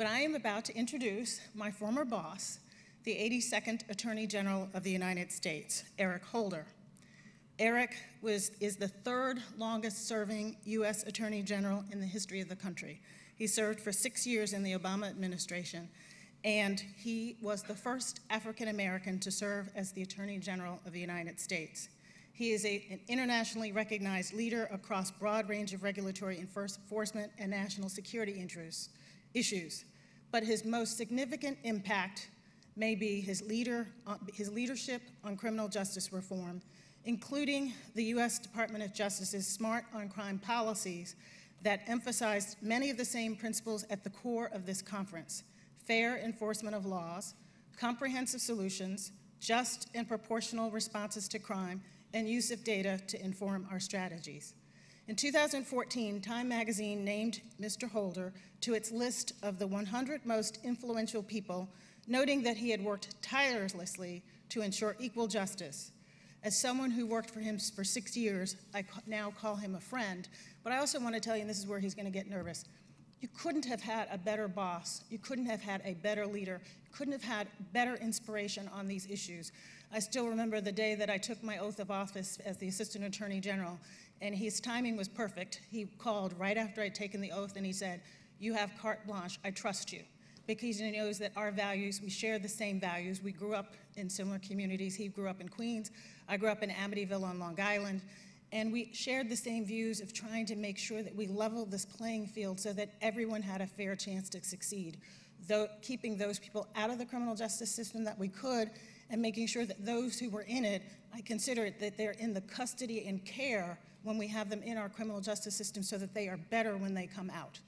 but I am about to introduce my former boss, the 82nd Attorney General of the United States, Eric Holder. Eric is the third longest serving US Attorney General in the history of the country. He served for 6 years in the Obama administration, and he was the first African American to serve as the Attorney General of the United States. He is an internationally recognized leader across a broad range of regulatory enforcement and national security issues, but his most significant impact may be his leadership on criminal justice reform, including the US Department of Justice's Smart on Crime policies that emphasized many of the same principles at the core of this conference: fair enforcement of laws, comprehensive solutions, just and proportional responses to crime, and use of data to inform our strategies. In 2014, Time magazine named Mr. Holder to its list of the 100 most influential people, noting that he had worked tirelessly to ensure equal justice. As someone who worked for him for 6 years, I now call him a friend, but I also want to tell you, and this is where he's going to get nervous, you couldn't have had a better boss, you couldn't have had a better leader, you couldn't have had better inspiration on these issues. I still remember the day that I took my oath of office as the Assistant Attorney General, and his timing was perfect. He called right after I'd taken the oath and he said, "You have carte blanche, I trust you." Because he knows that our values, we share the same values. We grew up in similar communities. He grew up in Queens. I grew up in Amityville on Long Island. And we shared the same views of trying to make sure that we leveled this playing field so that everyone had a fair chance to succeed, though keeping those people out of the criminal justice system that we could, and making sure that those who were in it, I consider it that they're in the custody and care when we have them in our criminal justice system so that they are better when they come out.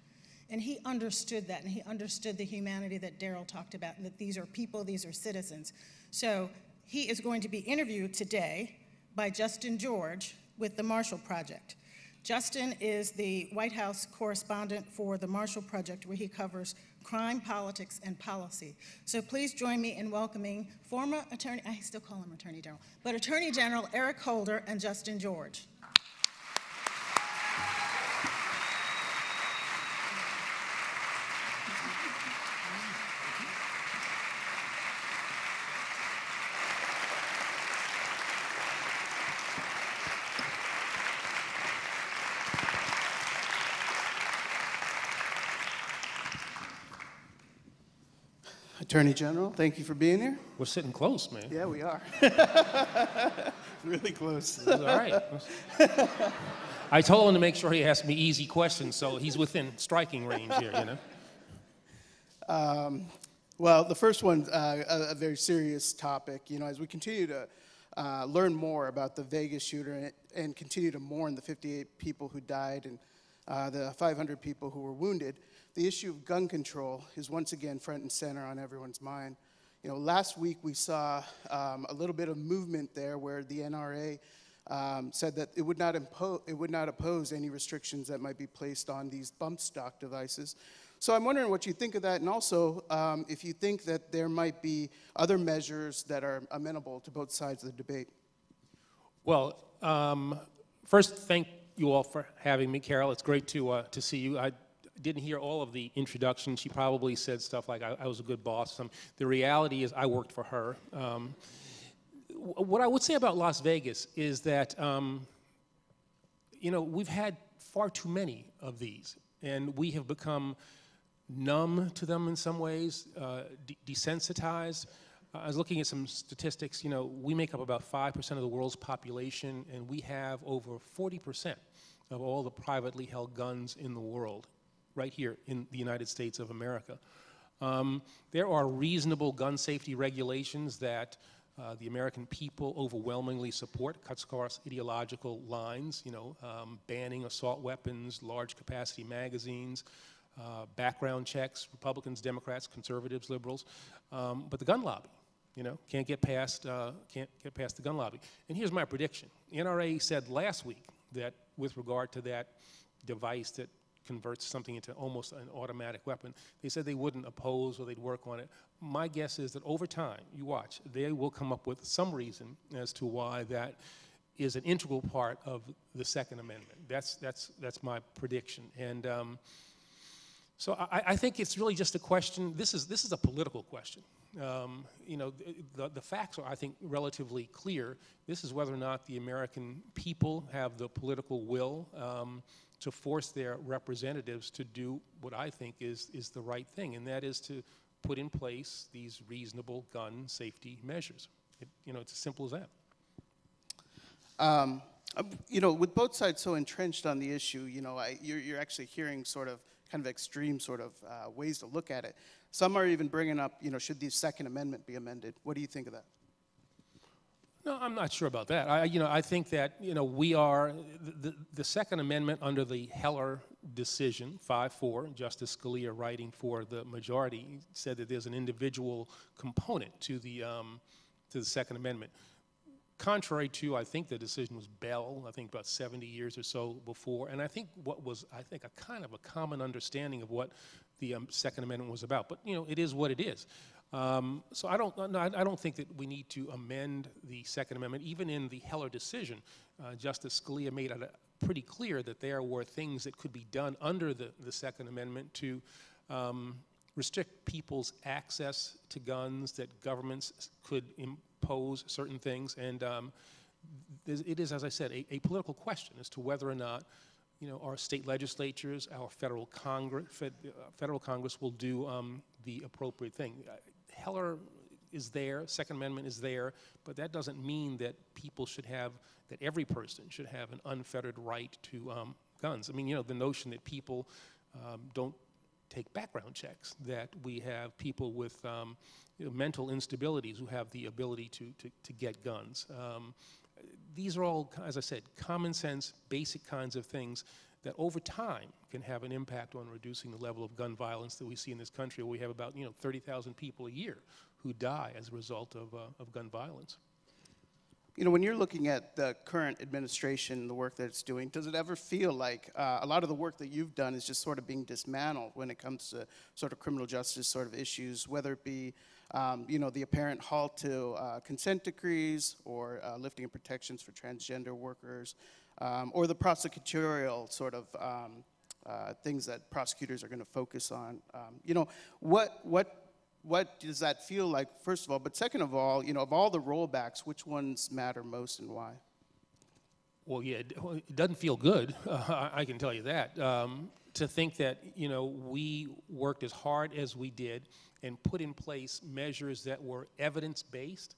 And he understood that, and he understood the humanity that Daryl talked about, and that these are people, these are citizens. So he is going to be interviewed today by Justin George with the Marshall Project. Justin is the White House correspondent for the Marshall Project, where he covers crime, politics, and policy. So please join me in welcoming former Attorney, I still call him Attorney General, but Attorney General Eric Holder and Justin George. Attorney General, thank you for being here. We're sitting close, man. Yeah, we are. Really close. It's all right. I told him to make sure he asked me easy questions, so he's within striking range here, you know. Well, the first one, a very serious topic. You know, as we continue to learn more about the Vegas shooter and continue to mourn the 58 people who died and the 500 people who were wounded, the issue of gun control is once again front and center on everyone's mind. You know, last week we saw a little bit of movement there where the NRA said that it would not oppose any restrictions that might be placed on these bump stock devices. So I'm wondering what you think of that, and also if you think that there might be other measures that are amenable to both sides of the debate. Well, first, thank you all for having me, Carol. It's great to see you. I didn't hear all of the introduction. She probably said stuff like I was a good boss. The reality is I worked for her. What I would say about Las Vegas is that, you know, we've had far too many of these, and we have become numb to them in some ways, desensitized. I was looking at some statistics. You know, we make up about 5% of the world's population, and we have over 40% of all the privately held guns in the world, right here in the United States of America. There are reasonable gun safety regulations that the American people overwhelmingly support, cuts across ideological lines, you know, banning assault weapons, large capacity magazines, background checks, Republicans, Democrats, conservatives, liberals, but the gun lobby, you know, can't get past the gun lobby. And here's my prediction. The NRA said last week that with regard to that device that converts something into almost an automatic weapon, they said they wouldn't oppose or they'd work on it. My guess is that over time, you watch, they will come up with some reason as to why that is an integral part of the Second Amendment. That's my prediction. And So I think it's really just a question. This is a political question. You know, the facts are, I think, relatively clear. This is whether or not the American people have the political will to force their representatives to do what I think is the right thing, and that is to put in place these reasonable gun safety measures. You know, it's as simple as that. You know, with both sides so entrenched on the issue, you know, you're actually hearing sort of kind of extreme sort of ways to look at it. Some are even bringing up, you know, should the Second Amendment be amended? What do you think of that? No, I'm not sure about that. You know, I think that, you know, we are, the Second Amendment under the Heller decision, 5-4, Justice Scalia writing for the majority, said that there's an individual component to the Second Amendment. Contrary to, I think the decision was Bell, I think about 70 years or so before, and I think what was, I think, a kind of a common understanding of what the Second Amendment was about. But, you know, it is what it is. So I don't think that we need to amend the Second Amendment. Even in the Heller decision, Justice Scalia made it pretty clear that there were things that could be done under the Second Amendment to restrict people's access to guns, that governments could impose certain things, and it is, as I said, a political question as to whether or not, you know, our state legislatures, our federal Congress will do the appropriate thing. Heller is there, Second Amendment is there, but that doesn't mean that people should have, that every person should have an unfettered right to guns. I mean, you know, the notion that people don't take background checks, that we have people with you know, mental instabilities who have the ability to get guns. These are all, as I said, common sense, basic kinds of things that over time can have an impact on reducing the level of gun violence that we see in this country, where we have about, you know, 30,000 people a year who die as a result of gun violence. You know, when you're looking at the current administration, the work that it's doing, does it ever feel like a lot of the work that you've done is just sort of being dismantled when it comes to sort of criminal justice sort of issues, whether it be, you know, the apparent halt to consent decrees or lifting of protections for transgender workers, or the prosecutorial sort of things that prosecutors are going to focus on? You know, what does that feel like, first of all? But second of all, you know, of all the rollbacks, which ones matter most and why? Well, yeah, it doesn't feel good. I can tell you that. To think that, you know, we worked as hard as we did and put in place measures that were evidence-based,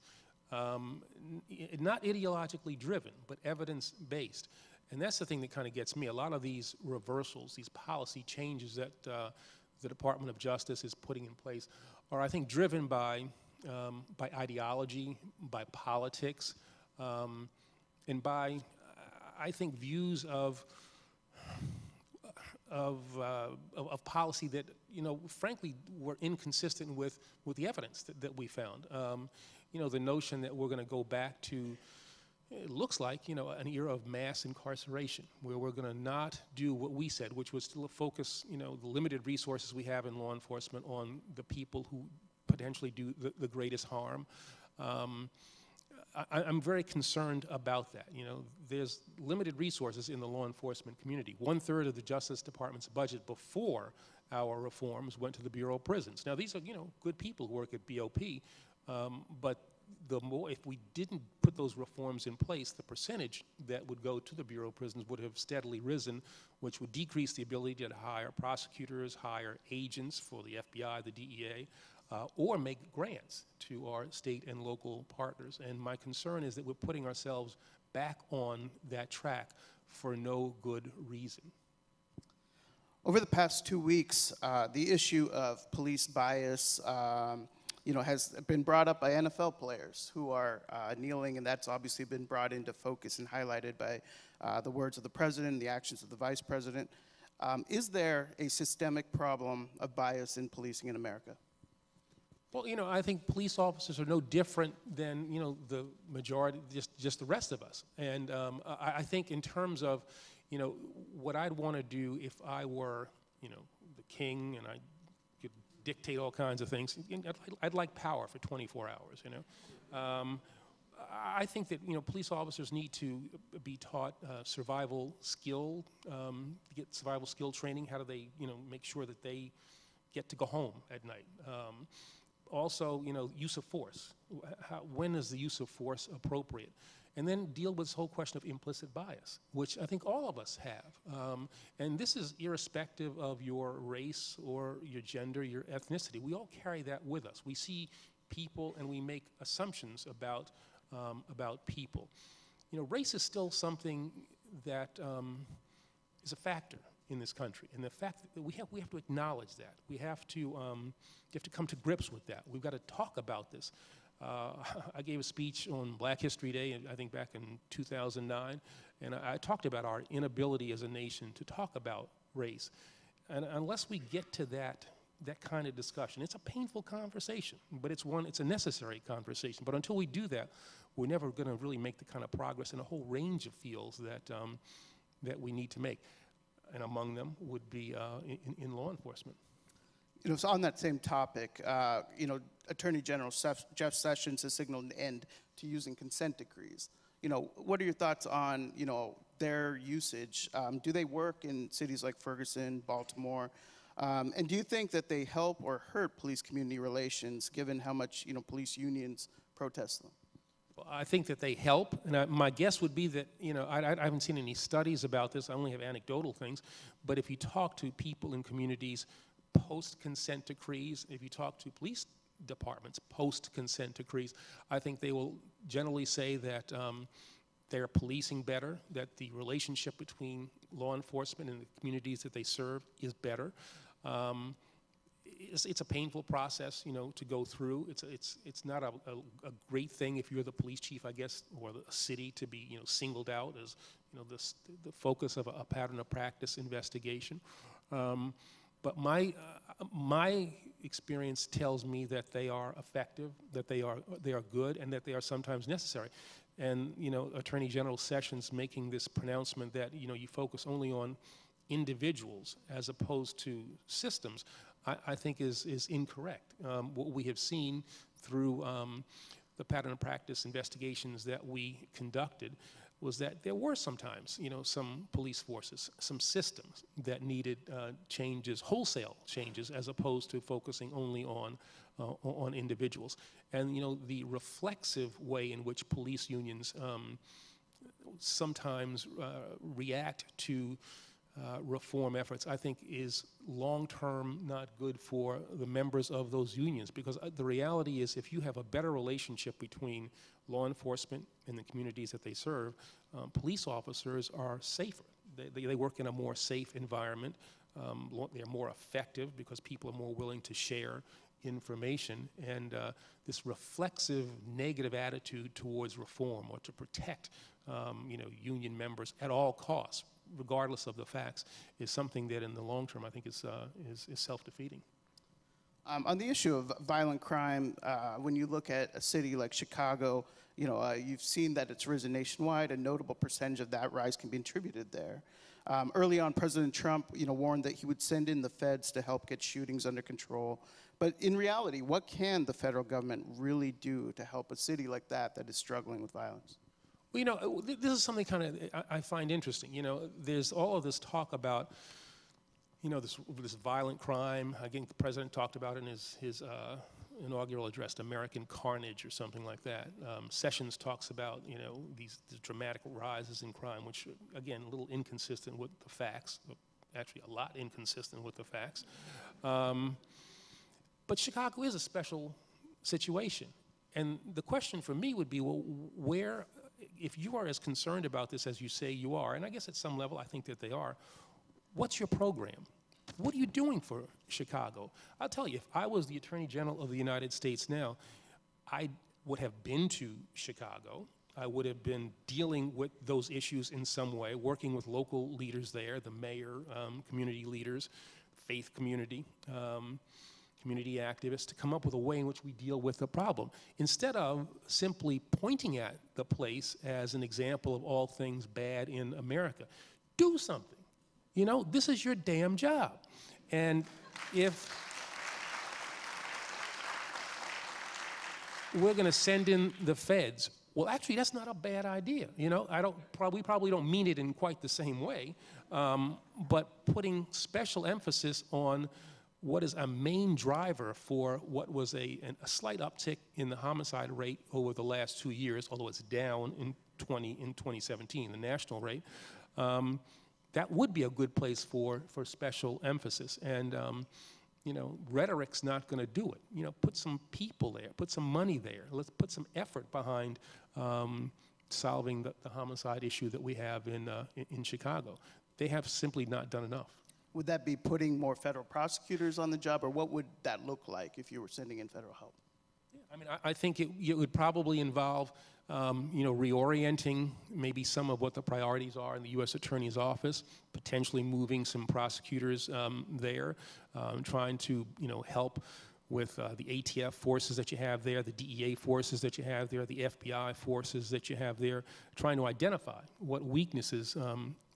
not ideologically driven, but evidence-based. And that's the thing that kind of gets me. A lot of these reversals, these policy changes that the Department of Justice is putting in place are, I think, driven by ideology, by politics, and by, I think, views of policy that, you know, frankly, were inconsistent with the evidence that we found. You know, the notion that we're going to go back to, it looks like, you know, an era of mass incarceration, where we're going to not do what we said, which was to focus, you know, the limited resources we have in law enforcement on the people who potentially do the greatest harm. I'm very concerned about that. You know, there's limited resources in the law enforcement community. 1/3 of the Justice Department's budget before our reforms went to the Bureau of Prisons. Now, these are, you know, good people who work at BOP, but the more, if we didn't put those reforms in place, the percentage that would go to the Bureau of Prisons would have steadily risen, which would decrease the ability to hire prosecutors, hire agents for the FBI, the DEA, or make grants to our state and local partners. And my concern is that we're putting ourselves back on that track for no good reason. Over the past 2 weeks, the issue of police bias, you know, has been brought up by NFL players who are kneeling, and that's obviously been brought into focus and highlighted by the words of the president and the actions of the vice president. Is there a systemic problem of bias in policing in America? Well, you know, I think police officers are no different than, you know, the majority, just the rest of us. And I think in terms of, you know, what I'd want to do if I were, you know, the king and I could dictate all kinds of things, I'd like power for 24 hours, you know. I think that, police officers need to be taught survival skill, get survival skill training. How do they, make sure that they get to go home at night? Also, use of force. When is the use of force appropriate? And then deal with this whole question of implicit bias, which I think all of us have. And this is irrespective of your race or your gender, your ethnicity. We all carry that with us. We see people and we make assumptions about people. Race is still something that is a factor in this country, and the fact that we have to acknowledge that. We have to come to grips with that. We've got to talk about this. I gave a speech on Black History Day, I think back in 2009, and I talked about our inability as a nation to talk about race. And unless we get to that kind of discussion, it's a painful conversation, but it's a necessary conversation. But until we do that, we're never going to really make the kind of progress in a whole range of fields that we need to make. And among them would be in law enforcement. So on that same topic, Attorney General Jeff Sessions has signaled an end to using consent decrees. What are your thoughts on, their usage? Do they work in cities like Ferguson, Baltimore? And do you think that they help or hurt police-community relations, given how much, police unions protest them? Well, I think that they help, and my guess would be that, I haven't seen any studies about this, I only have anecdotal things, but if you talk to people in communities post-consent decrees, if you talk to police departments post-consent decrees, I think they will generally say that they're policing better, that the relationship between law enforcement and the communities that they serve is better. It's a painful process, to go through. It's not a great thing if you're the police chief, I guess, or the city to be, singled out as, the focus of a pattern of practice investigation. But my experience tells me that they are effective, that they are good, and that they are sometimes necessary. And Attorney General Sessions making this pronouncement that you focus only on individuals as opposed to systems, I think is incorrect. What we have seen through the pattern of practice investigations that we conducted was that there were sometimes, some police forces, some systems that needed changes, wholesale changes, as opposed to focusing only on individuals. And the reflexive way in which police unions sometimes react to reform efforts, I think, is long-term not good for the members of those unions, because the reality is if you have a better relationship between law enforcement and the communities that they serve, police officers are safer. They work in a more safe environment. They're more effective because people are more willing to share information, and this reflexive negative attitude towards reform or to protect union members at all costs, regardless of the facts, is something that in the long term I think is self-defeating. On the issue of violent crime, when you look at a city like Chicago, you've seen that it's risen nationwide. A notable percentage of that rise can be attributed there. Early on, President Trump, warned that he would send in the feds to help get shootings under control. But in reality, what can the federal government really do to help a city like that is struggling with violence? Well, this is something kind of I find interesting. There's all of this talk about, this violent crime. Again, the president talked about it in his inaugural address, American Carnage or something like that. Sessions talks about, these dramatic rises in crime, which, again, a little inconsistent with the facts, actually a lot inconsistent with the facts. But Chicago is a special situation. And the question for me would be, well, if you are as concerned about this as you say you are, and I guess at some level I think that they are, what's your program? What are you doing for Chicago? I'll tell you, if I was the Attorney General of the United States now, I would have been to Chicago. I would have been dealing with those issues in some way, working with local leaders there, the mayor, community leaders, faith community, community activists, to come up with a way in which we deal with the problem, instead of simply pointing at the place as an example of all things bad in America. Do something. This is your damn job. And if we're going to send in the feds, Well, actually, that's not a bad idea. You know, we probably don't mean it in quite the same way, but putting special emphasis on what is a main driver for what was a slight uptick in the homicide rate over the last 2 years, although it's down in 2017, the national rate. That would be a good place for special emphasis. And you know, rhetoric's not going to do it. You know, put some people there, put some money there. Let's put some effort behind solving the homicide issue that we have in Chicago. They have simply not done enough. Would that be putting more federal prosecutors on the job, or what would that look like if you were sending in federal help? Yeah, I mean, I think it would probably involve, you know, reorienting maybe some of what the priorities are in the U.S. Attorney's Office, potentially moving some prosecutors there, trying to, you know, help with the ATF forces that you have there, the DEA forces that you have there, the FBI forces that you have there, trying to identify what weaknesses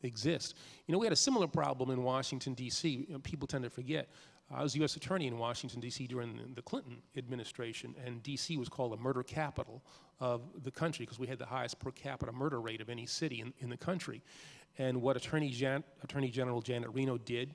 exist. You know, we had a similar problem in Washington, D.C. You know, people tend to forget. I was U.S. Attorney in Washington, D.C. during the Clinton administration, and D.C. was called the murder capital of the country because we had the highest per capita murder rate of any city in the country. And what Attorney General Janet Reno did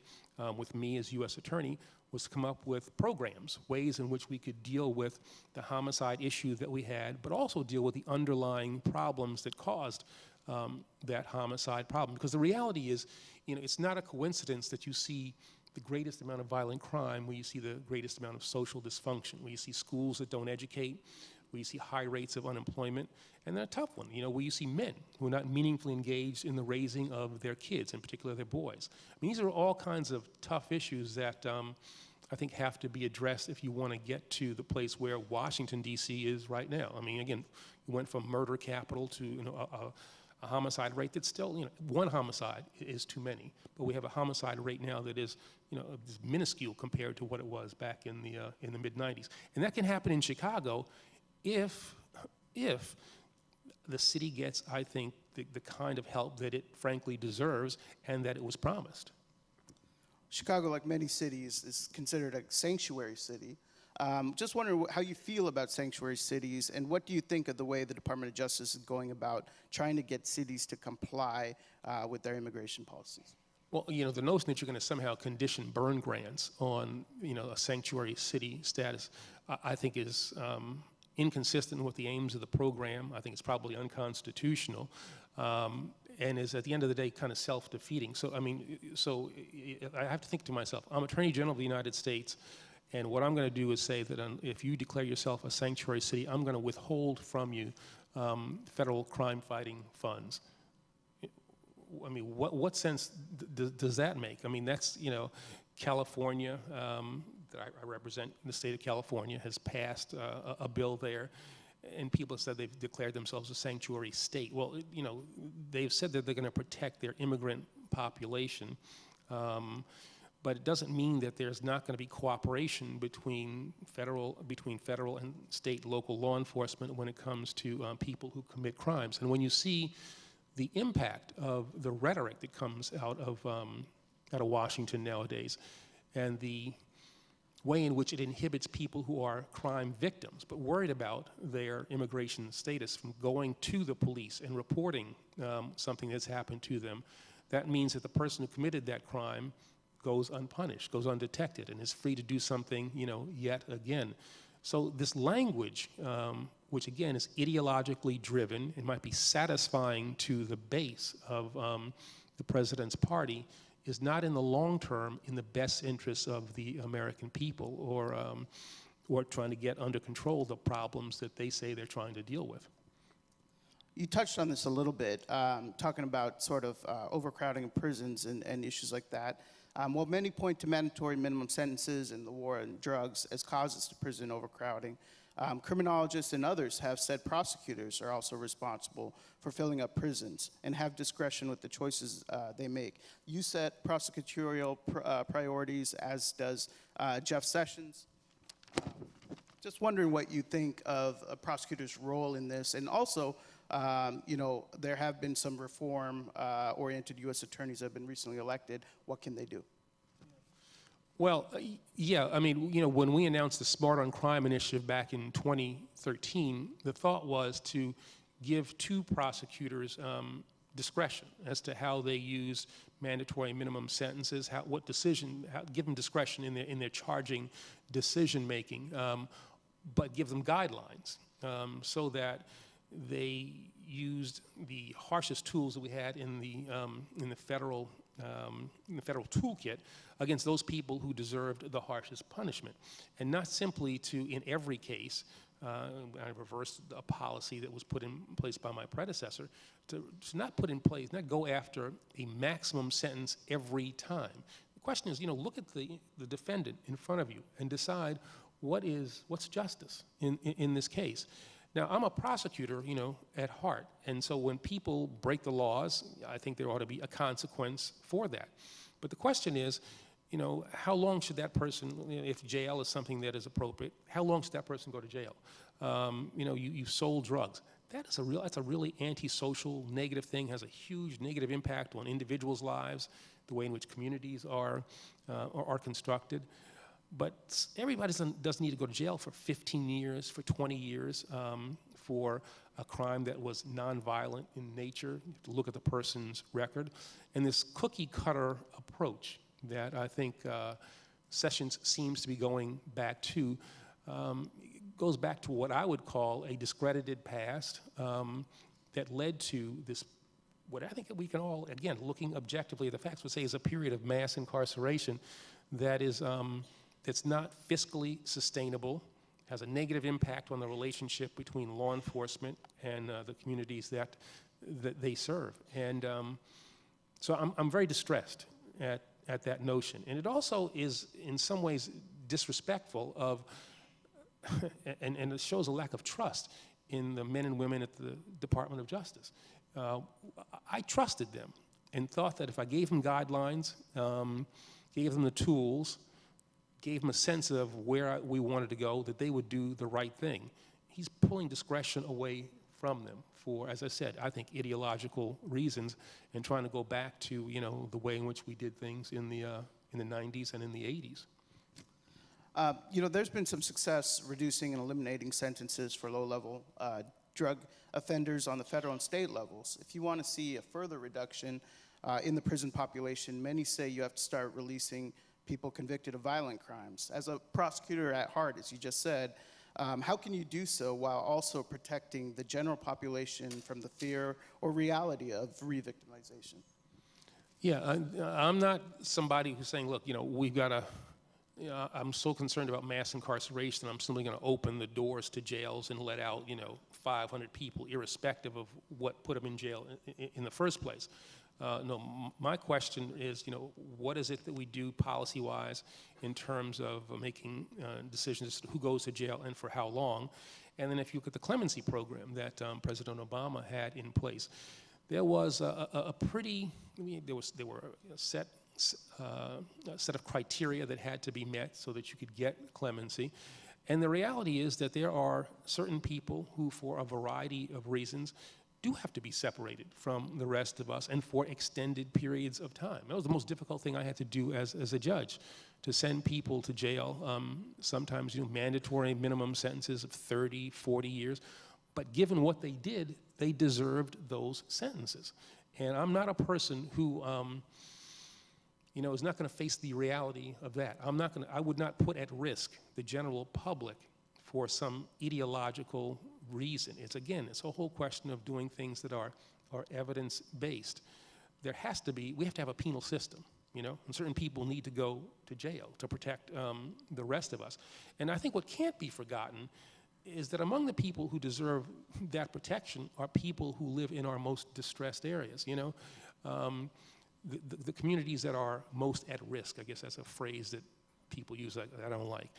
with me as U.S. Attorney was to come up with programs, ways in which we could deal with the homicide issue that we had, but also deal with the underlying problems that caused that homicide problem. Because the reality is, you know, it's not a coincidence that you see the greatest amount of violent crime where you see the greatest amount of social dysfunction, where you see schools that don't educate, where you see high rates of unemployment, and then a tough one, you know, where you see men who are not meaningfully engaged in the raising of their kids, in particular their boys. I mean, these are all kinds of tough issues that I think have to be addressed if you want to get to the place where Washington, D.C. is right now. I mean, again, we went from murder capital to, you know, a homicide rate that's still, you know, one homicide is too many, but we have a homicide rate now that is, you know, is minuscule compared to what it was back in the mid-90s. And that can happen in Chicago if the city gets, I think, the kind of help that it frankly deserves and that it was promised. Chicago, like many cities, is considered a sanctuary city. Just wondering how you feel about sanctuary cities, and what do you think of the way the Department of Justice is going about trying to get cities to comply with their immigration policies? Well, you know, the notion that you're going to somehow condition burn grants on, you know, a sanctuary city status, I think is inconsistent with the aims of the program. I think it's probably unconstitutional, and is at the end of the day kind of self-defeating. So, I mean, I have to think to myself, I'm Attorney General of the United States, and what I'm going to do is say that if you declare yourself a sanctuary city, I'm going to withhold from you federal crime-fighting funds. I mean, what sense does that make? I mean, that's, you know, California, that I represent in the state of California, has passed a bill there, and people have said they've declared themselves a sanctuary state. Well, you know, they've said that they're going to protect their immigrant population, but it doesn't mean that there's not going to be cooperation between federal and state, local law enforcement when it comes to people who commit crimes. And when you see the impact of the rhetoric that comes out of Washington nowadays, and the way in which it inhibits people who are crime victims, but worried about their immigration status from going to the police and reporting something that's happened to them, that means that the person who committed that crime goes unpunished, goes undetected, and is free to do something, you know, yet again. So this language, which again is ideologically driven, it might be satisfying to the base of the president's party, is not in the long term in the best interests of the American people, or trying to get under control the problems that they say they're trying to deal with. You touched on this a little bit, talking about sort of overcrowding in prisons and issues like that. Well, many point to mandatory minimum sentences and the war on drugs as causes to prison overcrowding. Criminologists and others have said prosecutors are also responsible for filling up prisons and have discretion with the choices they make. You set prosecutorial priorities, as does Jeff Sessions. Just wondering what you think of a prosecutor's role in this, and also, you know, there have been some reform-oriented U.S. attorneys that have been recently elected. What can they do? Well, yeah, I mean, you know, when we announced the Smart on Crime initiative back in 2013, the thought was to give to prosecutors discretion as to how they use mandatory minimum sentences, give them discretion in their charging decision making, but give them guidelines so that they used the harshest tools that we had in the federal toolkit against those people who deserved the harshest punishment, and not simply to, in every case, I reversed a policy that was put in place by my predecessor, to not put in place, not go after a maximum sentence every time. The question is, look at the defendant in front of you and decide what's justice in this case. Now, I'm a prosecutor, at heart, and so when people break the laws, I think there ought to be a consequence for that. But the question is, how long should that person, if jail is something that is appropriate, how long should that person go to jail? You sold drugs. That's a really antisocial, negative thing, has a huge negative impact on individuals' lives, the way in which communities are constructed. But everybody doesn't need to go to jail for 15 years, for 20 years, for a crime that was nonviolent in nature. You have to look at the person's record. And this cookie-cutter approach that I think Sessions seems to be going back to goes back to what I would call a discredited past that led to this, what I think we can all, again, looking objectively at the facts, would say is a period of mass incarceration that is that's not fiscally sustainable, has a negative impact on the relationship between law enforcement and the communities that they serve. And so I'm very distressed at that notion. And it also is, in some ways, disrespectful of, and it shows a lack of trust in the men and women at the Department of Justice. I trusted them and thought that if I gave them guidelines, gave them the tools, gave them a sense of where we wanted to go, that they would do the right thing. He's pulling discretion away from them for, as I said, I think ideological reasons, and trying to go back to the way in which we did things in the 90s and in the 80s. There's been some success reducing and eliminating sentences for low-level drug offenders on the federal and state levels. If you want to see a further reduction in the prison population, many say you have to start releasing people convicted of violent crimes. As a prosecutor at heart, as you just said, how can you do so while also protecting the general population from the fear or reality of re-victimization? Yeah, I'm not somebody who's saying, look, we've got to, I'm so concerned about mass incarceration, I'm simply going to open the doors to jails and let out, 500 people, irrespective of what put them in jail in the first place. No, my question is, what is it that we do policy-wise in terms of making decisions as to who goes to jail and for how long? And then if you look at the clemency program that President Obama had in place, there was a pretty, there were a set of criteria that had to be met so that you could get clemency. And the reality is that there are certain people who, for a variety of reasons, do have to be separated from the rest of us and for extended periods of time. That was the most difficult thing I had to do as a judge, to send people to jail, sometimes mandatory minimum sentences of 30, 40 years. But given what they did, they deserved those sentences. And I'm not a person who is not going to face the reality of that. I would not put at risk the general public for some ideological reason. It's a whole question of doing things that are evidence-based. We have to have a penal system, and certain people need to go to jail to protect the rest of us. And I think what can't be forgotten is that among the people who deserve that protection are people who live in our most distressed areas, the communities that are most at risk. I guess that's a phrase that people use that I don't like.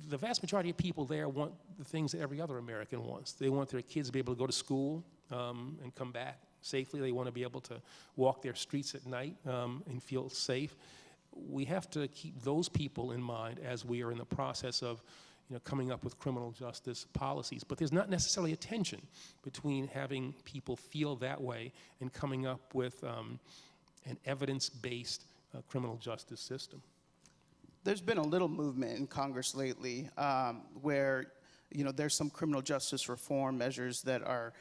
The vast majority of people there want the things that every other American wants. They want their kids to be able to go to school and come back safely. They want to be able to walk their streets at night and feel safe. We have to keep those people in mind as we are in the process of coming up with criminal justice policies. But there's not necessarily a tension between having people feel that way and coming up with an evidence-based criminal justice system. There's been a little movement in Congress lately where there's some criminal justice reform measures that are,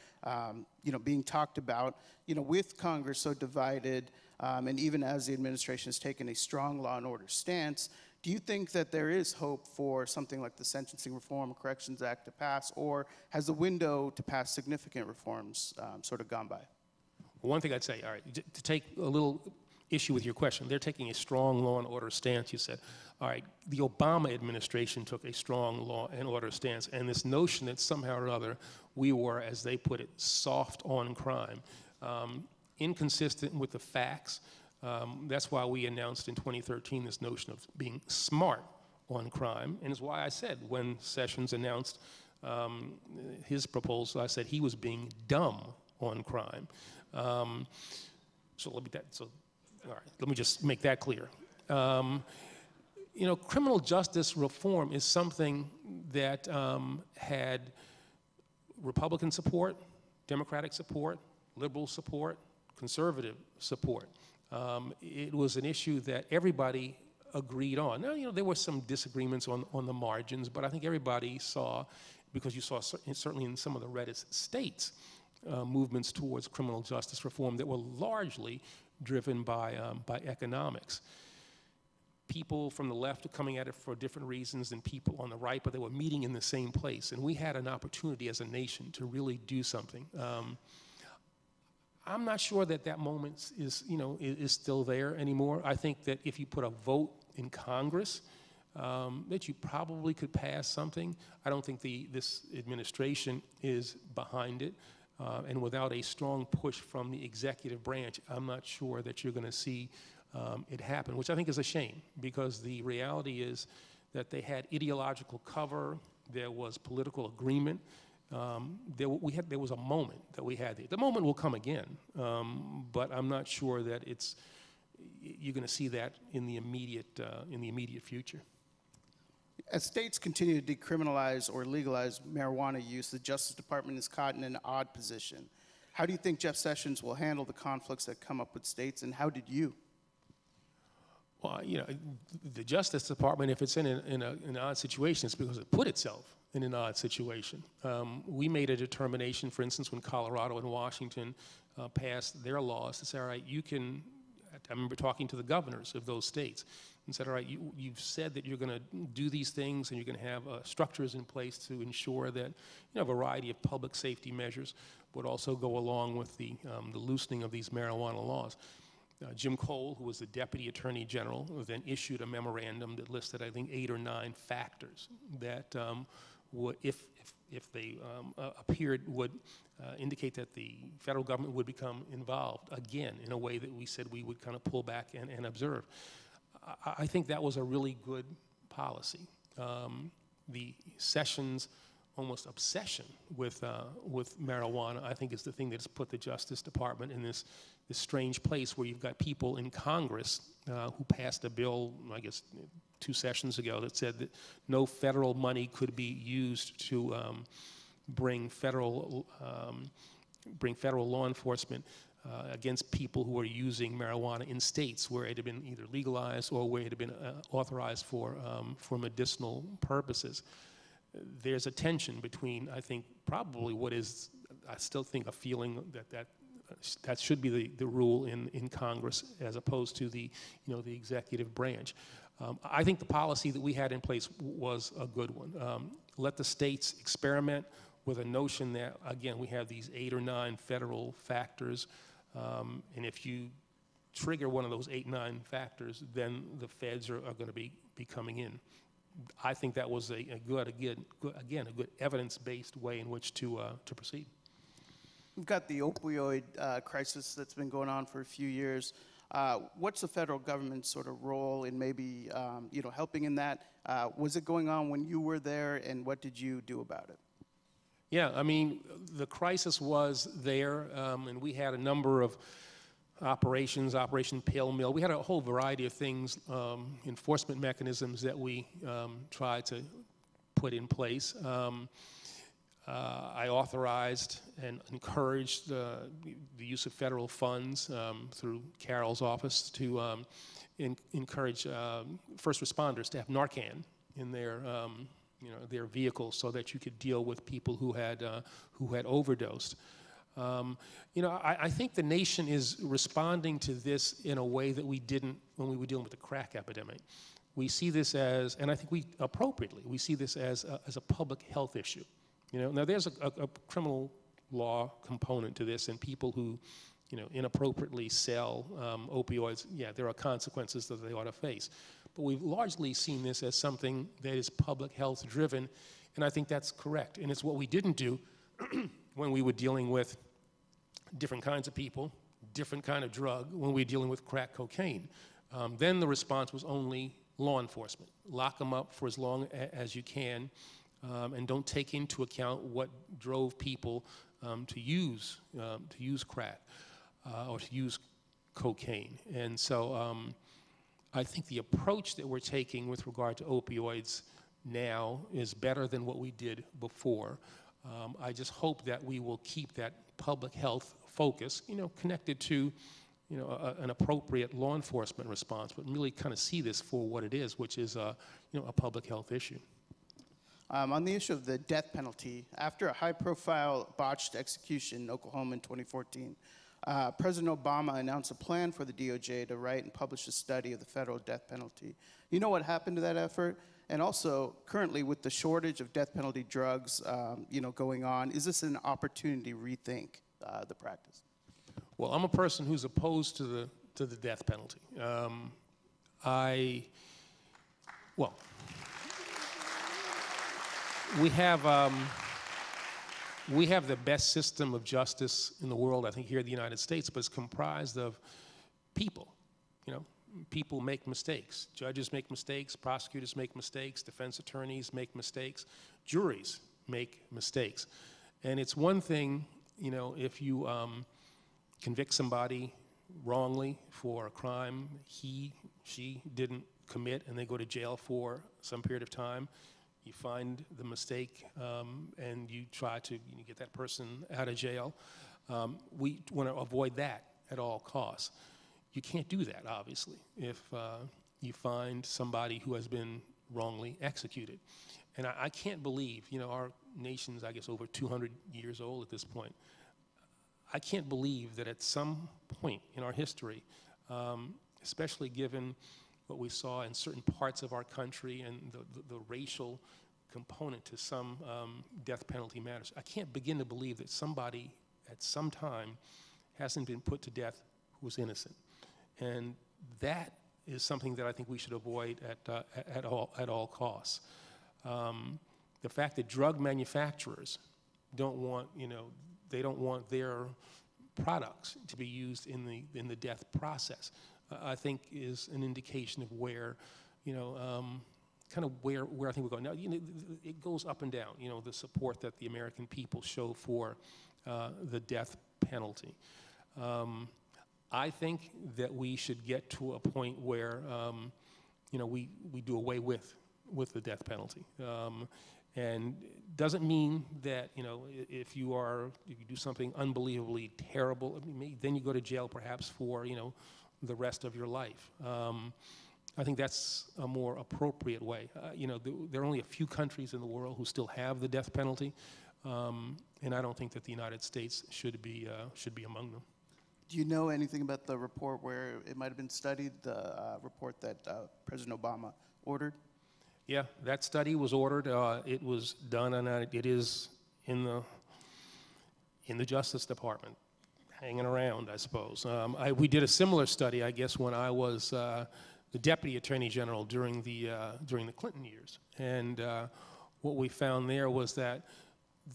being talked about, with Congress so divided, and even as the administration has taken a strong law and order stance, do you think that there is hope for something like the Sentencing Reform and Corrections Act to pass, or has the window to pass significant reforms sort of gone by? One thing I'd say, all right, to take a little issue with your question, they're taking a strong law and order stance, you said. All right, the Obama administration took a strong law and order stance, and this notion that somehow or other we were, as they put it, soft on crime, inconsistent with the facts. That's why we announced in 2013 this notion of being smart on crime, and it's why I said when Sessions announced his proposal, I said he was being dumb on crime. All right, let me just make that clear. Criminal justice reform is something that had Republican support, Democratic support, liberal support, conservative support. It was an issue that everybody agreed on. Now, there were some disagreements on the margins, but I think everybody saw, because you saw certainly in some of the reddest states, movements towards criminal justice reform that were largely driven by economics. People from the left are coming at it for different reasons than people on the right, but they were meeting in the same place, and we had an opportunity as a nation to really do something. I'm not sure that moment is still there anymore. I think that if you put a vote in Congress, that you probably could pass something. I don't think this administration is behind it. And without a strong push from the executive branch, I'm not sure that you're going to see it happen, which I think is a shame, because the reality is that they had ideological cover, there was political agreement, there was a moment that we had. The moment will come again, but I'm not sure that you're going to see that in the immediate future. As states continue to decriminalize or legalize marijuana use, the Justice Department is caught in an odd position. How do you think Jeff Sessions will handle the conflicts that come up with states, and how did you? Well, the Justice Department, if it's in an odd situation, it's because it put itself in an odd situation. We made a determination, for instance, when Colorado and Washington passed their laws to say, all right, I remember talking to the governors of those states and said, all right, you've said that you're going to do these things and you're going to have structures in place to ensure that a variety of public safety measures would also go along with the loosening of these marijuana laws. Jim Cole, who was the Deputy Attorney General, then issued a memorandum that listed, I think, 8 or 9 factors that would, if they appeared, would indicate that the federal government would become involved again in a way that we said we would kind of pull back and observe. I think that was a really good policy. The Sessions' almost obsession with marijuana, I think, is the thing that's put the Justice Department in this strange place where you've got people in Congress who passed a bill, I guess 2 sessions ago, that said that no federal money could be used to bring federal law enforcement against people who are using marijuana in states where it had been either legalized or where it had been authorized for medicinal purposes. There's a tension between, I think, probably what is, I still think, a feeling that should be the rule in Congress as opposed to the executive branch. I think the policy that we had in place was a good one. Let the states experiment with a notion that, again, we have these 8 or 9 federal factors, and if you trigger one of those 8, 9 factors, then the feds are going to be coming in. I think that was a good evidence-based way in which to proceed. We've got the opioid crisis that's been going on for a few years. What's the federal government's sort of role in maybe helping in that? Was it going on when you were there, and what did you do about it? Yeah, I mean, the crisis was there, and we had a number of operations, Operation Pale Mill. We had a whole variety of things, enforcement mechanisms that we tried to put in place. I authorized and encouraged the use of federal funds through Carol's office to encourage first responders to have Narcan in their their vehicles so that you could deal with people who had overdosed. I think the nation is responding to this in a way that we didn't when we were dealing with the crack epidemic. We see this as, and I think we see this as a public health issue. Now there's a criminal law component to this, and people who, inappropriately sell opioids, yeah, there are consequences that they ought to face. But we've largely seen this as something that is public health driven, and I think that's correct. And it's what we didn't do when we were dealing with different kinds of people, different kind of drug, when we were dealing with crack cocaine. Then the response was only law enforcement. Lock them up for as long as you can, and don't take into account what drove people to use crack or to use cocaine. And so I think the approach that we're taking with regard to opioids now is better than what we did before. I just hope that we will keep that public health focus, connected to an appropriate law enforcement response, but really kind of see this for what it is, which is a public health issue. On the issue of the death penalty, after a high-profile botched execution in Oklahoma in 2014, President Obama announced a plan for the DOJ to write and publish a study of the federal death penalty. You know what happened to that effort? And also, currently, with the shortage of death penalty drugs, going on, is this an opportunity to rethink the practice? Well, I'm a person who's opposed to the death penalty. We have the best system of justice in the world, I think, here in the United States, but it's comprised of people. People make mistakes. Judges make mistakes, prosecutors make mistakes, defense attorneys make mistakes, juries make mistakes. And it's one thing, if you convict somebody wrongly for a crime she didn't commit, and they go to jail for some period of time. You find the mistake, and you try to get that person out of jail. We want to avoid that at all costs. You can't do that, obviously, if you find somebody who has been wrongly executed. And I can't believe, our nation's, I guess, over 200 years old at this point. I can't believe that at some point in our history, especially given what we saw in certain parts of our country and the racial component to some death penalty matters, I can't begin to believe that somebody at some time hasn't been put to death who was innocent. And that is something that I think we should avoid at all costs. The fact that drug manufacturers don't want, they don't want their products to be used in the death process, I think is an indication of where, kind of where I think we're going. Now, it goes up and down, the support that the American people show for the death penalty. I think that we should get to a point where, we do away with the death penalty. And doesn't mean that, if you do something unbelievably terrible, then you go to jail perhaps for, the rest of your life. I think that's a more appropriate way. There are only a few countries in the world who still have the death penalty, and I don't think that the United States should be among them. Do you know anything about the report where it might have been studied, the report that President Obama ordered? Yeah, that study was ordered. It was done, and it is in the Justice Department, hanging around, I suppose. We did a similar study, I guess, when I was the Deputy Attorney General during the Clinton years, and what we found there was that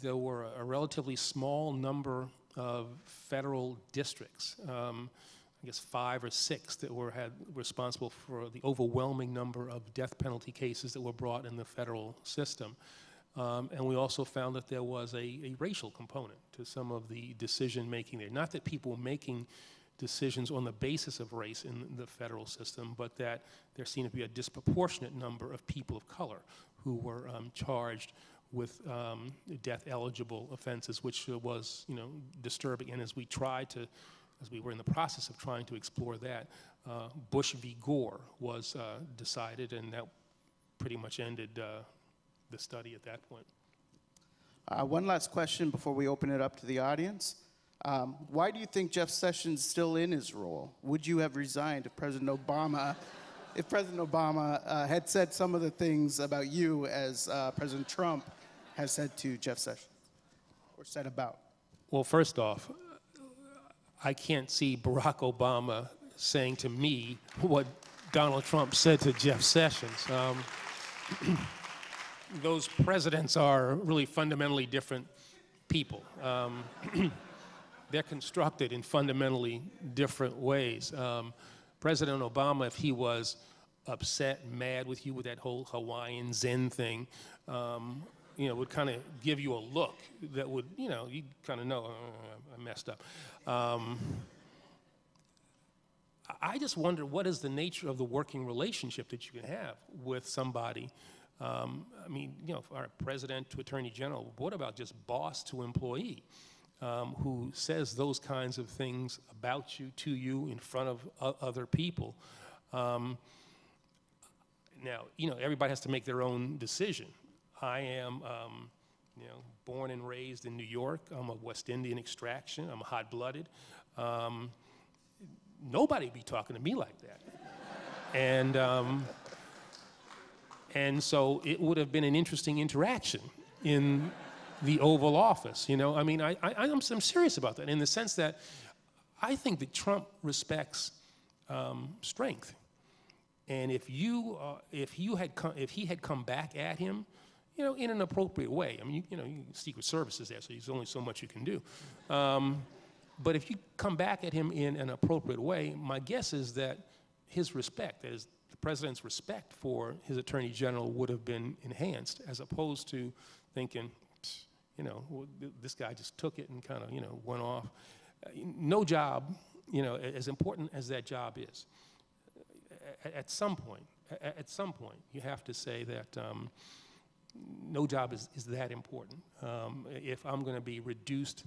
there were a relatively small number of federal districts, I guess 5 or 6, that were responsible for the overwhelming number of death penalty cases that were brought in the federal system. And we also found that there was a racial component to some of the decision making there. Not that people were making decisions on the basis of race in the federal system, but that there seemed to be a disproportionate number of people of color who were charged with death-eligible offenses, which was, disturbing. And as we were in the process of trying to explore that, Bush v. Gore was decided, and that pretty much ended the study at that point. One last question before we open it up to the audience. Why do you think Jeff Sessions is still in his role? Would you have resigned if President Obama had said some of the things about you as President Trump has said to Jeff Sessions, or said about? Well, first off, I can't see Barack Obama saying to me what Donald Trump said to Jeff Sessions. Those presidents are really fundamentally different people. They're constructed in fundamentally different ways. President Obama, if he was upset, mad with you with that whole Hawaiian Zen thing, would kind of give you a look that would, you kind of know, I messed up. I just wonder what is the nature of the working relationship that you can have with somebody. Our president to attorney general, what about just boss to employee who says those kinds of things about you, to you, in front of other people? Now, everybody has to make their own decision. I am, born and raised in New York. I'm of West Indian extraction. I'm hot-blooded. Nobody be talking to me like that. And so it would have been an interesting interaction in the Oval Office. I'm serious about that in the sense that I think that Trump respects strength. And if he had come back at him, in an appropriate way. Secret Service is there, so there's only so much you can do. But if you come back at him in an appropriate way, my guess is that his respect, that is, the president's respect for his attorney general would have been enhanced, as opposed to thinking, this guy just took it and kind of, went off. No job, as important as that job is, at some point, you have to say that no job is that important. If I'm going to be reduced,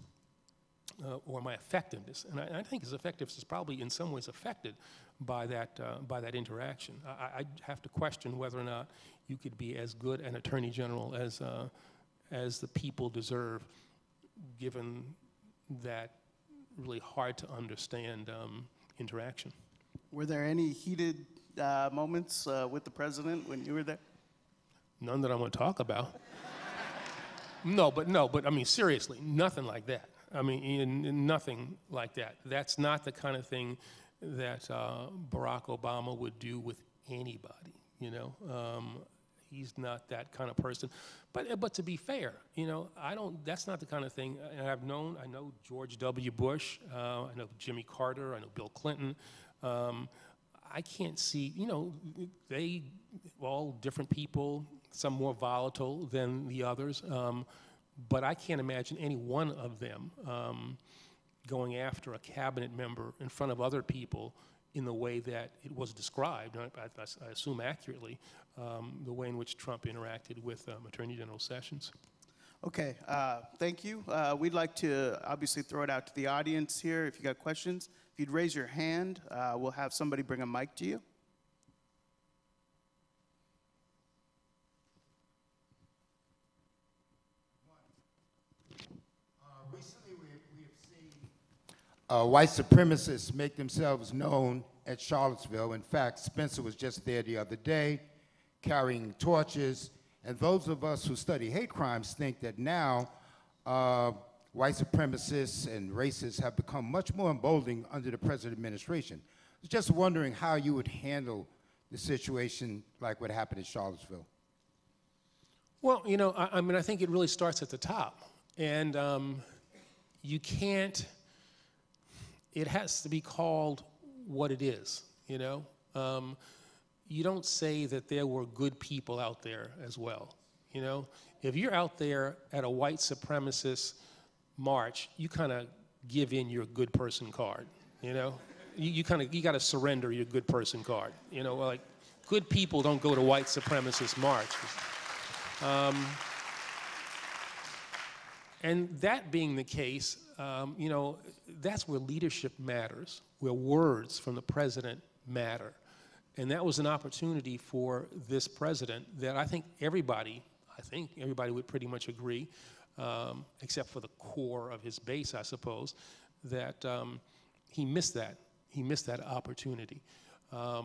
or my effectiveness, and I think his effectiveness is probably in some ways affected by that interaction. I have to question whether or not you could be as good an attorney general as the people deserve, given that really hard to understand interaction. Were there any heated moments with the president when you were there? None that I want to talk about. But seriously, nothing like that. Nothing like that. That's not the kind of thing that Barack Obama would do with anybody, He's not that kind of person. But to be fair, that's not the kind of thing, and I know George W. Bush, I know Jimmy Carter, I know Bill Clinton. I can't see, they all different people, some more volatile than the others. But I can't imagine any one of them going after a cabinet member in front of other people in the way that it was described, I assume accurately, the way in which Trump interacted with Attorney General Sessions. Okay, thank you. We'd like to obviously throw it out to the audience here. If you got questions, if you'd raise your hand, we'll have somebody bring a mic to you. White supremacists make themselves known at Charlottesville. In fact, Spencer was just there the other day carrying torches. And those of us who study hate crimes think that now white supremacists and racists have become much more emboldening under the present administration. I was just wondering how you would handle the situation like what happened in Charlottesville. Well, I think it really starts at the top. And you can't, it has to be called what it is, You don't say that there were good people out there as well, If you're out there at a white supremacist march, you kind of give in your good person card, You got to surrender your good person card, like good people don't go to white supremacist marches. And that being the case, that's where leadership matters, where words from the president matter. And that was an opportunity for this president that I think everybody, I think everybody would pretty much agree, except for the core of his base, I suppose, that he missed that. He missed that opportunity. I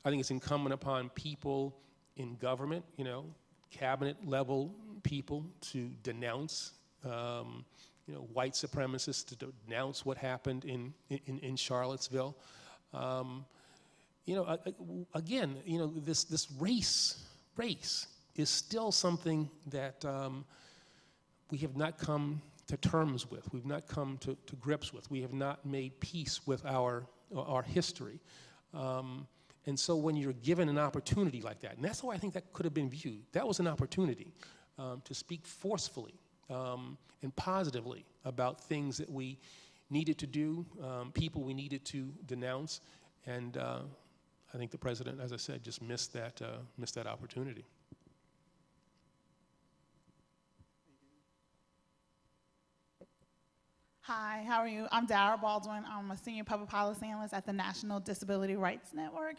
think it's incumbent upon people in government, cabinet level people, to denounce white supremacists, to denounce what happened in Charlottesville. Again, this race is still something that we have not come to terms with. We've not come to grips with. We have not made peace with our history. And so when you're given an opportunity like that, and that's how I think that could have been viewed, that was an opportunity to speak forcefully and positively about things that we needed to do, people we needed to denounce, and I think the president, as I said, just missed that opportunity. Hi, how are you? I'm Dara Baldwin. I'm a senior public policy analyst at the National Disability Rights Network.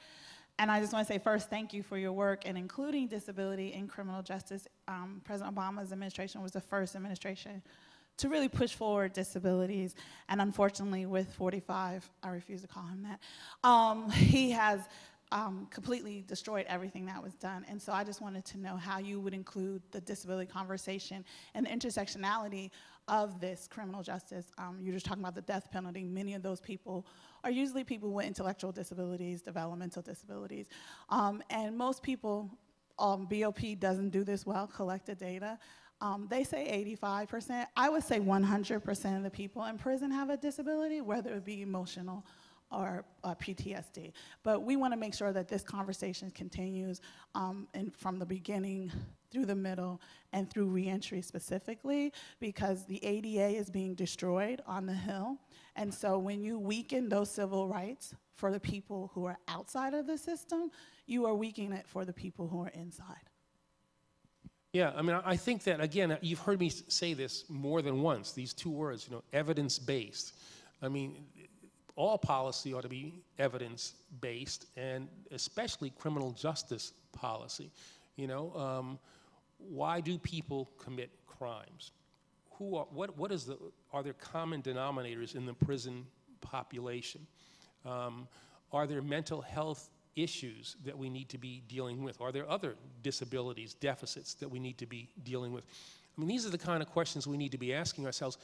And I just want to say first, thank you for your work in including disability in criminal justice. President Obama's administration was the first administration to really push forward disabilities. And unfortunately, with 45, I refuse to call him that, he has completely destroyed everything that was done. And so I just wanted to know how you would include the disability conversation and the intersectionality of this criminal justice. You're just talking about the death penalty. Many of those people are usually people with intellectual disabilities, developmental disabilities. And most people, BOP doesn't do this well, collect the data. They say 85%. I would say 100% of the people in prison have a disability, whether it be emotional or PTSD. But we want to make sure that this conversation continues and from the beginning through the middle and through reentry specifically, because the ADA is being destroyed on the Hill. And so when you weaken those civil rights for the people who are outside of the system, you are weakening it for the people who are inside. Yeah, I mean, I think that, again, you've heard me say this more than once, these two words, evidence-based. I mean, all policy ought to be evidence-based, and especially criminal justice policy. Why do people commit crimes? Are there common denominators in the prison population? Are there mental health issues that we need to be dealing with? Are there other disabilities, deficits that we need to be dealing with? I mean, these are the kind of questions we need to be asking ourselves.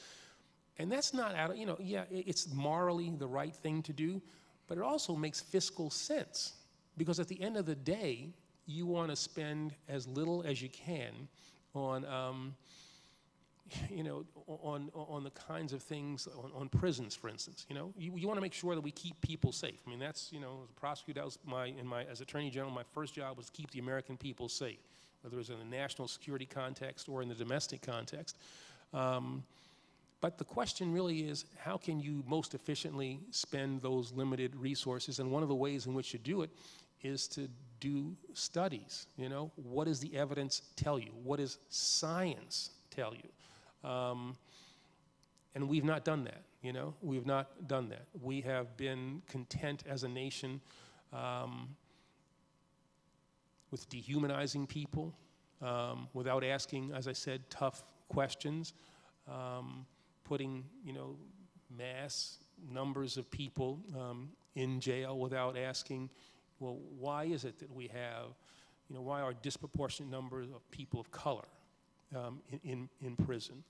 And that's not out of, yeah, it's morally the right thing to do, but it also makes fiscal sense. Because at the end of the day, you want to spend as little as you can on, on the kinds of things, on prisons, for instance. You want to make sure that we keep people safe. I mean, that's, as a prosecutor, that was as Attorney General, my first job was to keep the American people safe, whether it was in the national security context or in the domestic context. But the question really is, how can you most efficiently spend those limited resources? And one of the ways in which you do it is to do studies. What does the evidence tell you? What does science tell you? And we've not done that, We've not done that. We have been content as a nation with dehumanizing people without asking, as I said, tough questions. Putting, mass numbers of people in jail without asking, well, why is it that we have, why are disproportionate numbers of people of color in prison?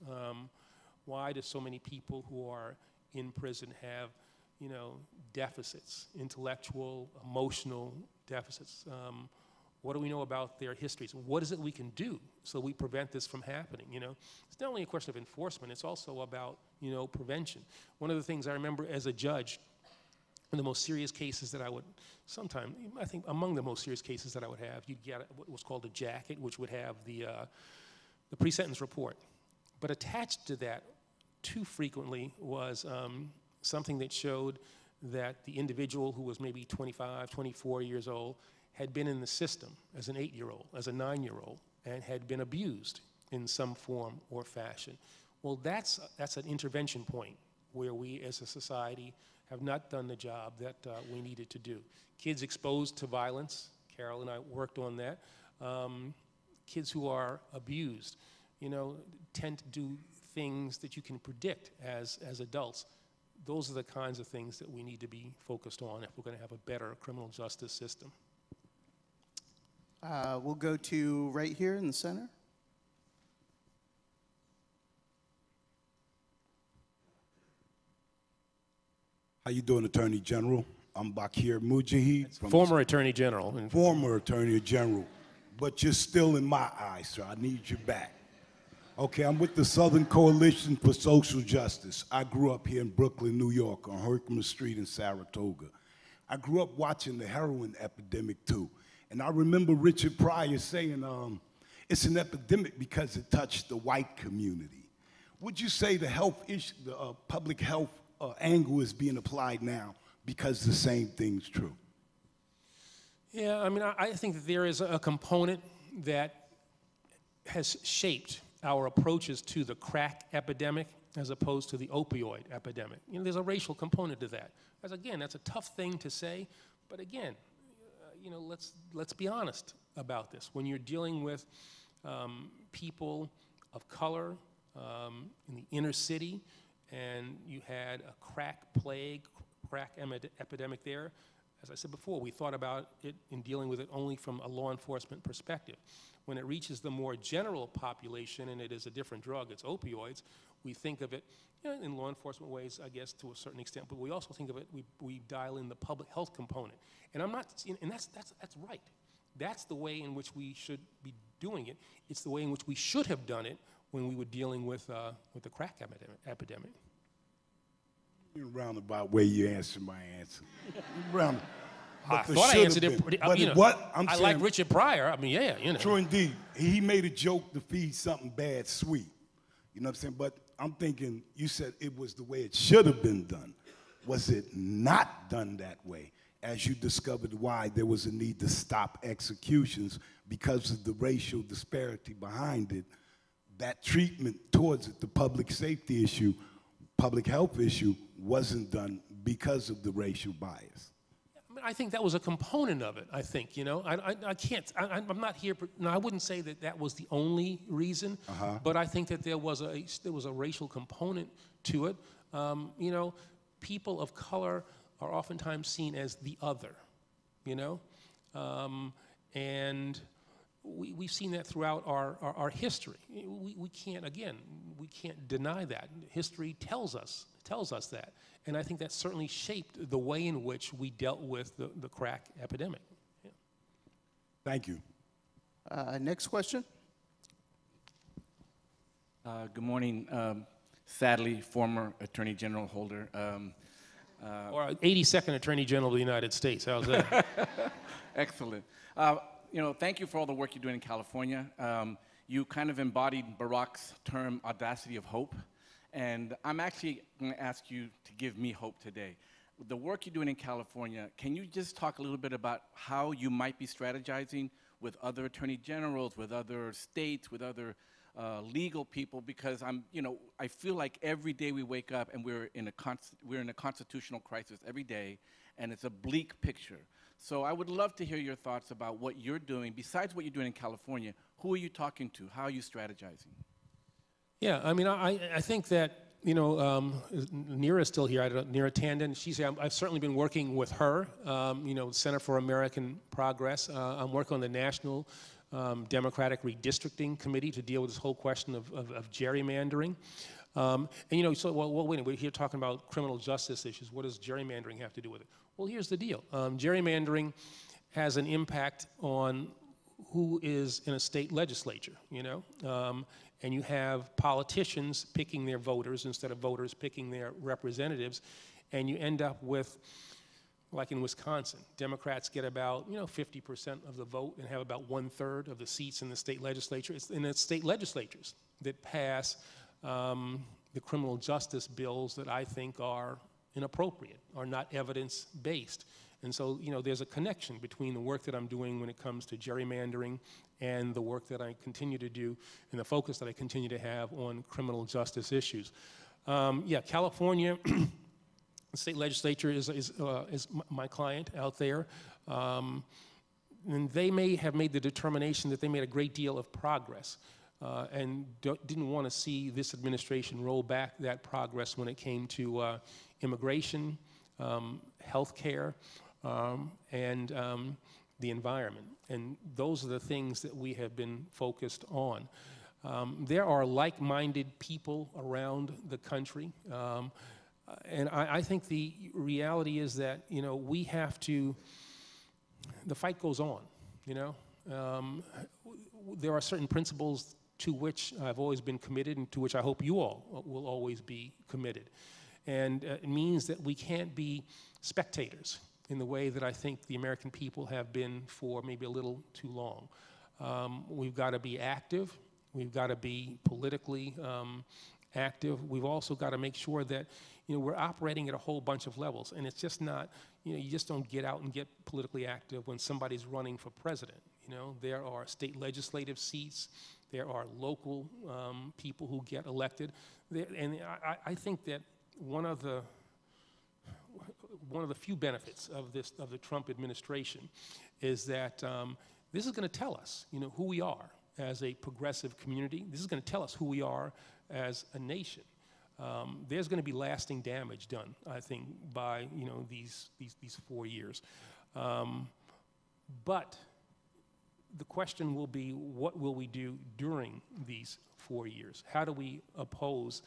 Why do so many people who are in prison have, deficits, intellectual, emotional deficits? What do we know about their histories? What is it we can do so we prevent this from happening? It's not only a question of enforcement, it's also about, prevention. One of the things I remember as a judge, in the most serious cases that I would, I think among the most serious cases that I would have, you'd get what was called a jacket, which would have the pre-sentence report. But attached to that, too frequently, was something that showed that the individual who was maybe 25, 24 years old had been in the system as an 8-year-old, as a 9-year-old, and had been abused in some form or fashion. Well, that's an intervention point where we as a society have not done the job that we needed to do. Kids exposed to violence, Carol and I worked on that. kids who are abused, you know, tend to do things that you can predict as adults. Those are the kinds of things that we need to be focused on if we're going to have a better criminal justice system. We'll go to right here in the center. How you doing, Attorney General? I'm Bakir Mujahid. Former Attorney General. Former Attorney General, but you're still in my eyes, so I need you back. Okay, I'm with the Southern Coalition for Social Justice. I grew up here in Brooklyn, New York, on Herkimer Street in Saratoga. I grew up watching the heroin epidemic too. And I remember Richard Pryor saying, it's an epidemic because it touched the white community. Would you say the health issue, the public health angle is being applied now because the same thing's true? Yeah, I mean, I think that there is a component that has shaped our approaches to the crack epidemic as opposed to the opioid epidemic. You know, there's a racial component to that. As again, that's a tough thing to say, but again, you know, let's be honest about this. When you're dealing with people of color in the inner city, and you had a crack plague, crack epidemic there, as I said before, we thought about it in dealing with it only from a law enforcement perspective. When it reaches the more general population, and it is a different drug, it's opioids, we think of it, you know, in law enforcement ways, I guess, to a certain extent, but we also think of it, we dial in the public health component. And I'm not, and that's right. That's the way in which we should be doing it. It's the way in which we should have done it when we were dealing with the crack epidemic. In a roundabout way, you answered my answer. I thought I answered it pretty, you know, what I'm I saying, like Richard Pryor. I mean, yeah, you know. True indeed. He made a joke to feed something bad sweet. You know what I'm saying? But I'm thinking, you said it was the way it should have been done. Was it not done that way? As you discovered why there was a need to stop executions because of the racial disparity behind it, that treatment towards it, the public safety issue, public health issue, wasn't done because of the racial bias. I think that was a component of it, I think, you know. I can't, I'm not here, no, I wouldn't say that that was the only reason, but I think that there was a racial component to it. You know, people of color are oftentimes seen as the other, you know. And we've seen that throughout our history. We can't, again, we can't deny that. History tells us that. And I think that certainly shaped the way in which we dealt with the crack epidemic. Yeah. Thank you. Next question. Good morning. Sadly, former Attorney General Holder. Or 82nd Attorney General of the United States. How's that? Excellent. You know, thank you for all the work you're doing in California. You kind of embodied Barack's term, audacity of hope. And I'm actually going to ask you to give me hope today. The work you're doing in California, can you just talk a little bit about how you might be strategizing with other attorney generals, with other states, with other legal people? Because I feel like every day we wake up and we're in a constitutional crisis every day, and it's a bleak picture. So I would love to hear your thoughts about what you're doing. Besides what you're doing in California, who are you talking to? How are you strategizing? Yeah, I mean, I think that, you know, Neera's still here, Neera Tandon, she's here. I've certainly been working with her, you know, Center for American Progress. I'm working on the National Democratic Redistricting Committee to deal with this whole question of gerrymandering. And, you know, so, well, wait a minute, we're here talking about criminal justice issues. What does gerrymandering have to do with it? Well, here's the deal. Gerrymandering has an impact on who is in a state legislature, you know? And you have politicians picking their voters instead of voters picking their representatives, and you end up with, like in Wisconsin, Democrats get about, you know, 50% of the vote and have about 1/3 of the seats in the state legislature. It's in the state legislatures that pass the criminal justice bills that I think are inappropriate, are not evidence-based. And so, you know, there's a connection between the work that I'm doing when it comes to gerrymandering and the work that I continue to do and the focus that I continue to have on criminal justice issues. Yeah, California, the state legislature is my client out there. and they may have made the determination that they made a great deal of progress and didn't want to see this administration roll back that progress when it came to immigration, health care, and the environment. And those are the things that we have been focused on. There are like-minded people around the country, and I think the reality is that, you know, we have to, the fight goes on, you know. There are certain principles to which I've always been committed and to which I hope you all will always be committed. And it means that we can't be spectators in the way that I think the American people have been for maybe a little too long. We've got to be active. We've got to be politically active. We've also got to make sure that, you know, we're operating at a whole bunch of levels. And it's just not, you know, you just don't get out and get politically active when somebody's running for president. You know, there are state legislative seats. There are local people who get elected. And I think that one of the few benefits of the Trump administration is that this is going to tell us, you know, who we are as a progressive community. This is going to tell us who we are as a nation. There's going to be lasting damage done, I think, by, you know, these 4 years. But the question will be, what will we do during these 4 years? How do we oppose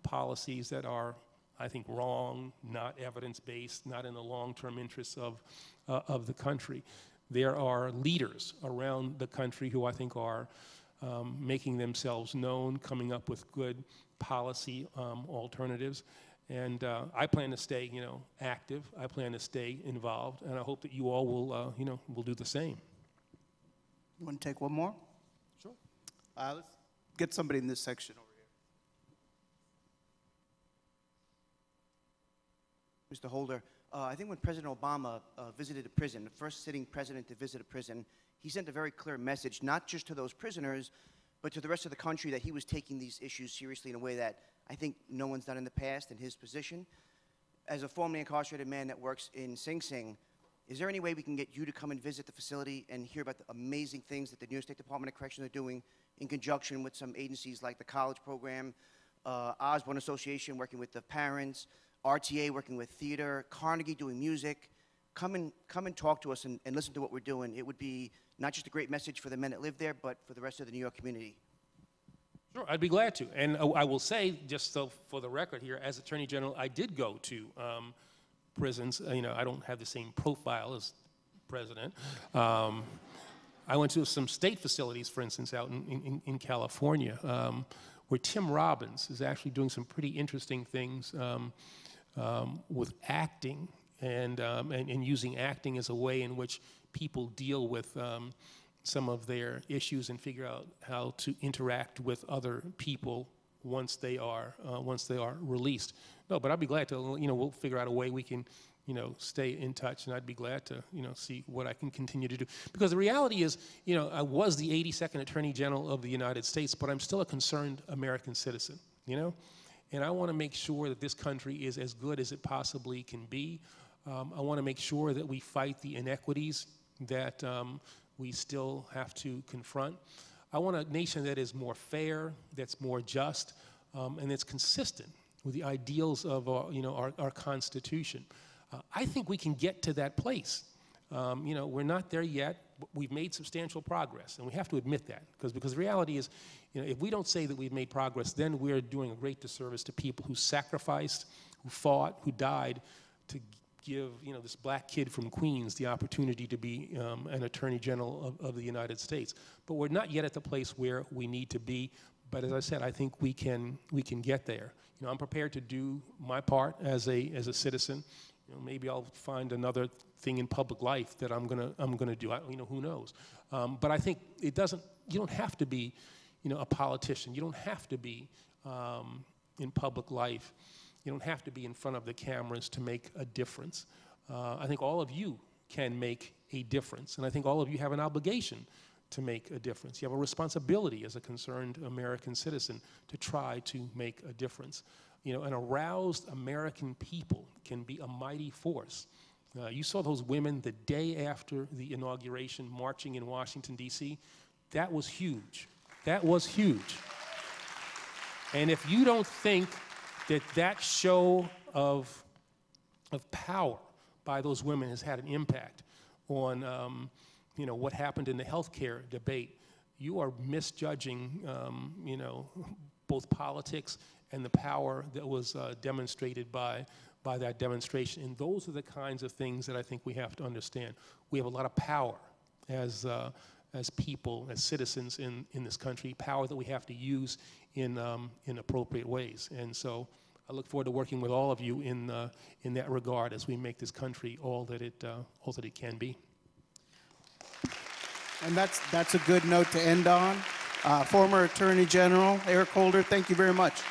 policies that are, I think, wrong, not evidence-based, not in the long-term interests of the country? There are leaders around the country who I think are making themselves known, coming up with good policy alternatives. And I plan to stay, you know, active. I plan to stay involved, and I hope that you all will, you know, will do the same. You want to take one more? Sure. Let's get somebody in this section over here. Mr. Holder, I think when President Obama visited a prison, the first sitting president to visit a prison, he sent a very clear message, not just to those prisoners, but to the rest of the country, that he was taking these issues seriously in a way that I think no one's done in the past in his position. As a formerly incarcerated man that works in Sing Sing, is there any way we can get you to come and visit the facility and hear about the amazing things that the New York State Department of Corrections are doing in conjunction with some agencies like the college program, Osborne Association working with the parents, RTA working with theater, Carnegie doing music? Come and talk to us and listen to what we're doing. It would be not just a great message for the men that live there, but for the rest of the New York community. Sure, I'd be glad to. And I will say, just so for the record here, as Attorney General, I did go to prisons. You know, I don't have the same profile as President. I went to some state facilities, for instance, out in California, where Tim Robbins is actually doing some pretty interesting things with acting and using acting as a way in which people deal with some of their issues and figure out how to interact with other people once they are released. No, but I'd be glad to, you know, we'll figure out a way we can, you know, stay in touch, and I'd be glad to, you know, see what I can continue to do. Because the reality is, you know, I was the 82nd Attorney General of the United States, but I'm still a concerned American citizen, you know? And I want to make sure that this country is as good as it possibly can be. I want to make sure that we fight the inequities that we still have to confront. I want a nation that is more fair, that's more just, and that's consistent with the ideals of our Constitution. I think we can get to that place. You know, we're not there yet, but we've made substantial progress, and we have to admit that, because the reality is, you know, if we don't say that we've made progress, then we're doing a great disservice to people who sacrificed, who fought, who died to give, you know, this black kid from Queens the opportunity to be an Attorney General of the United States. But we're not yet at the place where we need to be. But as I said, I think we can get there. You know, I'm prepared to do my part as a citizen. You know, maybe I'll find another thing in public life that I'm gonna do. You know, who knows? But I think it doesn't. You don't have to be, you know, a politician. You don't have to be in public life. You don't have to be in front of the cameras to make a difference. I think all of you can make a difference, and I think all of you have an obligation to make a difference. You have a responsibility as a concerned American citizen to try to make a difference. You know, an aroused American people can be a mighty force You saw those women the day after the inauguration marching in Washington, D.C. That was huge. That was huge. And if you don't think that that show of power by those women has had an impact on you know, what happened in the healthcare debate, you are misjudging you know, both politics and the power that was demonstrated by that demonstration. And those are the kinds of things that I think we have to understand. We have a lot of power as people, as citizens in this country, power that we have to use in appropriate ways. And so I look forward to working with all of you in that regard as we make this country all that it can be. And that's a good note to end on. Former Attorney General Eric Holder, thank you very much.